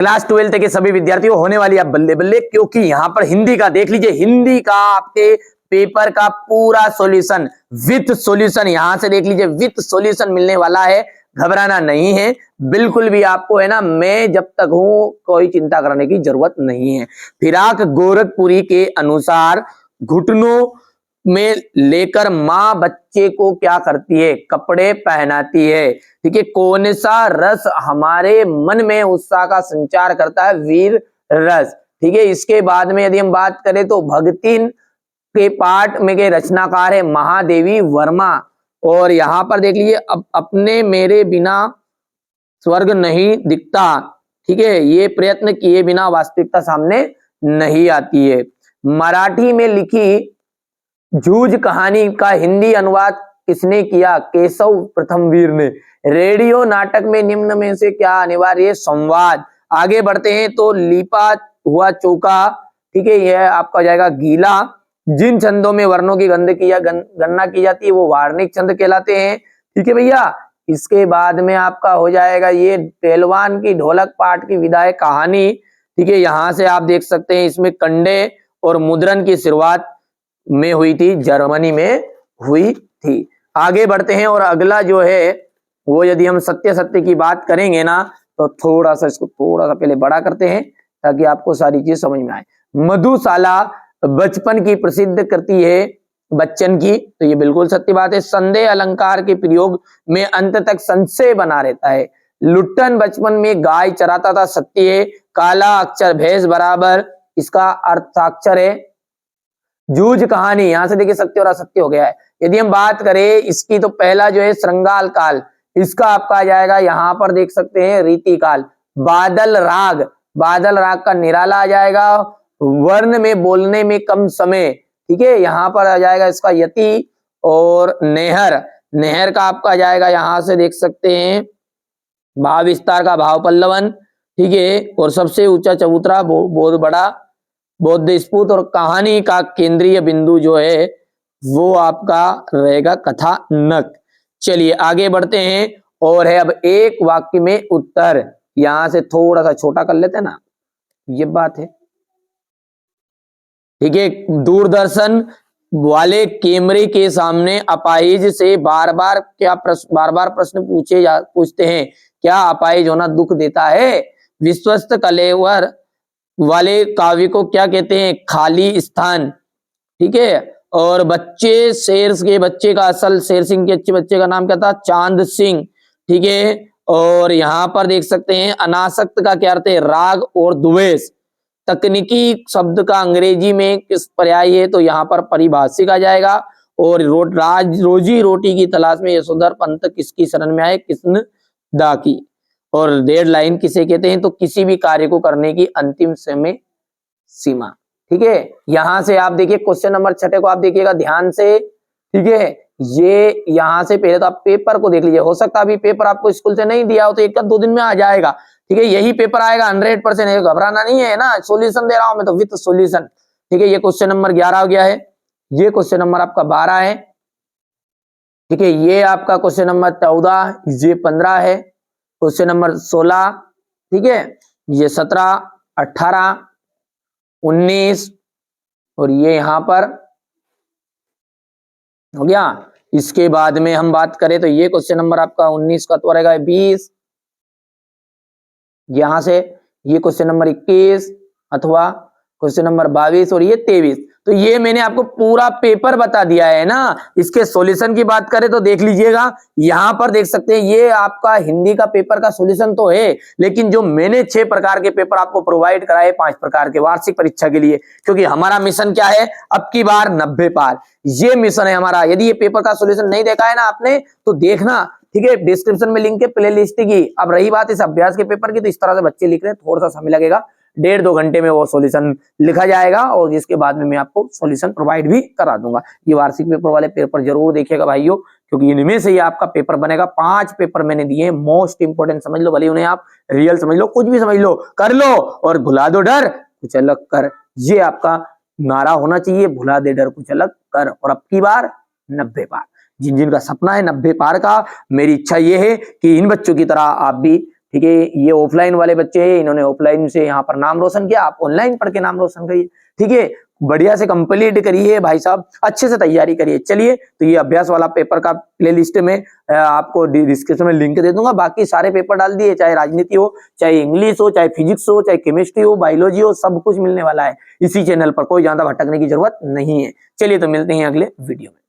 Class 12 के सभी विद्यार्थियों होने वाली आप बल्ले बल्ले, क्योंकि यहाँ पर हिंदी का देख लीजिए, हिंदी का आपके पेपर का पूरा सॉल्यूशन विथ सॉल्यूशन, यहां से देख लीजिए विथ सॉल्यूशन मिलने वाला है। घबराना नहीं है बिल्कुल भी आपको, है ना। मैं जब तक हूं कोई चिंता करने की जरूरत नहीं है। फिराक गोरखपुरी के अनुसार घुटनों में लेकर माँ बच्चे को क्या करती है? कपड़े पहनाती है। ठीक है, कौन सा रस हमारे मन में उत्साह का संचार करता है? वीर रस। ठीक है, इसके बाद में यदि हम बात करें तो भगतिन के पाठ में के रचनाकार है महादेवी वर्मा। और यहां पर देख लीजिए, अब अपने मेरे बिना स्वर्ग नहीं दिखता। ठीक है, ये प्रयत्न किए बिना वास्तविकता सामने नहीं आती है। मराठी में लिखी जूझ कहानी का हिंदी अनुवाद किसने किया? केशव प्रथमवीर ने। रेडियो नाटक में निम्न में से क्या अनिवार्य? संवाद। आगे बढ़ते हैं तो लिपा हुआ चौका, ठीक है, यह आपका हो जाएगा गीला। जिन छंदों में वर्णों की गणना की जाती है वो वार्णिक छंद कहलाते हैं। ठीक है भैया, इसके बाद में आपका हो जाएगा ये पहलवान की ढोलक पाठ की विदाई कहानी। ठीक है, यहां से आप देख सकते हैं इसमें कंडे और मुद्रण की शुरुआत में हुई थी, जर्मनी में हुई थी। आगे बढ़ते हैं और अगला जो है वो यदि हम सत्य सत्य की बात करेंगे ना, तो थोड़ा सा इसको थोड़ा सा पहले बड़ा करते हैं ताकि आपको सारी चीज समझ में आए। मधुशाला बचपन की प्रसिद्ध कृति है बच्चन की, तो ये बिल्कुल सत्य बात है। संदेह अलंकार के प्रयोग में अंत तक संशय बना रहता है। लुट्टन बचपन में गाय चराता था, सत्य है। काला अक्षर भैंस बराबर, इसका अर्थाक्षर है। जूझ कहानी, यहां से देखिए सत्य और असत्य हो गया है। यदि हम बात करें इसकी तो पहला जो है श्रृंगाल काल, इसका आपका आ जाएगा यहां पर देख सकते हैं रीति काल। बादल राग, बादल राग का निराला आ जाएगा। वर्ण में बोलने में कम समय, ठीक है, यहां पर आ जाएगा इसका यति। और नेहर, नेहर का आपका आ जाएगा यहां से देख सकते हैं भाव विस्तार का भाव पल्लवन। ठीक है, और सबसे ऊंचा चबूतरा बहुत बड़ा बौद्ध स्फूत। और कहानी का केंद्रीय बिंदु जो है वो आपका रहेगा कथानक। चलिए आगे बढ़ते हैं और है अब एक वाक्य में उत्तर। यहां से थोड़ा सा छोटा कर लेते हैं ना, ये बात है। ठीक है, दूरदर्शन वाले कैमरे के सामने अपाहिज से बार बार प्रश्न पूछते हैं, क्या अपाहिज होना दुख देता है? विश्वस्त कलेवर वाले काव्य को क्या कहते हैं? खाली स्थान। ठीक है, और बच्चे शेर के बच्चे का असल शेर सिंह के अच्छे बच्चे का नाम क्या था? चांद सिंह। ठीक है, और यहां पर देख सकते हैं अनासक्त का क्या अर्थ है? राग और द्वेष। तकनीकी शब्द का अंग्रेजी में किस पर्याय है? तो यहाँ पर परिभाषिक आ जाएगा। और रोजी रोटी की तलाश में यशोधर पंत किसकी शरण में आए? कृष्ण दा की। और डेडलाइन किसे कहते हैं? तो किसी भी कार्य को करने की अंतिम समय सीमा। ठीक है, यहां से आप देखिए क्वेश्चन नंबर 6 को आप देखिएगा ध्यान से। ठीक है, ये यहां से पहले तो आप पेपर को देख लीजिए। हो सकता है अभी पेपर आपको स्कूल से नहीं दिया हो तो 1 या 2 दिन में आ जाएगा। ठीक है, यही पेपर आएगा 100%, घबराना नहीं है ना। सॉल्यूशन दे रहा हूं मैं तो विथ सॉल्यूशन। ठीक है, ये क्वेश्चन नंबर 11 हो गया है। ये क्वेश्चन नंबर आपका 12 है। ठीक है, ये आपका क्वेश्चन नंबर 14, ये 15 है। क्वेश्चन नंबर 16, ठीक है, ये 17, 18, 19 और ये यहां पर हो गया। इसके बाद में हम बात करें तो ये क्वेश्चन नंबर आपका 19 का तो रहेगा 20। यहां से ये क्वेश्चन नंबर 21 अथवा क्वेश्चन नंबर 22 और ये 23। तो ये मैंने आपको पूरा पेपर बता दिया है ना। इसके सॉल्यूशन की बात करें तो देख लीजिएगा, यहां पर देख सकते हैं ये आपका हिंदी का पेपर का सॉल्यूशन तो है, लेकिन जो मैंने 6 प्रकार के पेपर आपको प्रोवाइड कराए 5 प्रकार के वार्षिक परीक्षा के लिए, क्योंकि हमारा मिशन क्या है? अब की बार 90 पार, ये मिशन है हमारा। यदि ये पेपर का सॉल्यूशन नहीं देखा है ना आपने तो देखना। ठीक है, डिस्क्रिप्शन में लिंक है प्ले लिस्ट की। अब रही बात इस अभ्यास के पेपर की, तो इस तरह से बच्चे लिख रहे हैं, थोड़ा सा समय लगेगा, 1.5-2 घंटे में वो सॉल्यूशन लिखा जाएगा और जिसके बाद में मैं आपको सॉल्यूशन प्रोवाइड भी करा दूंगा। ये वार्षिक पेपर वाले पेपर जरूर देखिएगा भाइयों, क्योंकि इनमें से ही आपका पेपर बनेगा। 5 पेपर मैंने दिए हैं, मोस्ट इंपोर्टेंट समझ लो, भले उन्हें आप रियल समझ लो, कुछ भी समझ लो, कर लो और भुला दो डर कुछ अलग कर। ये आपका नारा होना चाहिए, भुला दे डर कुछ अलग कर। और अब की बार 90 पार। जिन जिन का सपना है 90 पार का, मेरी इच्छा ये है कि इन बच्चों की तरह आप भी ठीक है। ये ऑफलाइन वाले बच्चे हैं, इन्होंने ऑफलाइन से यहाँ पर नाम रोशन किया, आप ऑनलाइन पढ़ के नाम रोशन करिए। ठीक है, बढ़िया से कंप्लीट करिए भाई साहब, अच्छे से तैयारी करिए। चलिए, तो ये अभ्यास वाला पेपर का प्लेलिस्ट में आपको डिस्क्रिप्शन में लिंक दे दूंगा। बाकी सारे पेपर डाल दिए, चाहे राजनीति हो, चाहे इंग्लिश हो, चाहे फिजिक्स हो, चाहे केमिस्ट्री हो, बायोलॉजी हो, सब कुछ मिलने वाला है इसी चैनल पर। कोई ज्यादा भटकने की जरूरत नहीं है। चलिए, तो मिलते हैं अगले वीडियो में।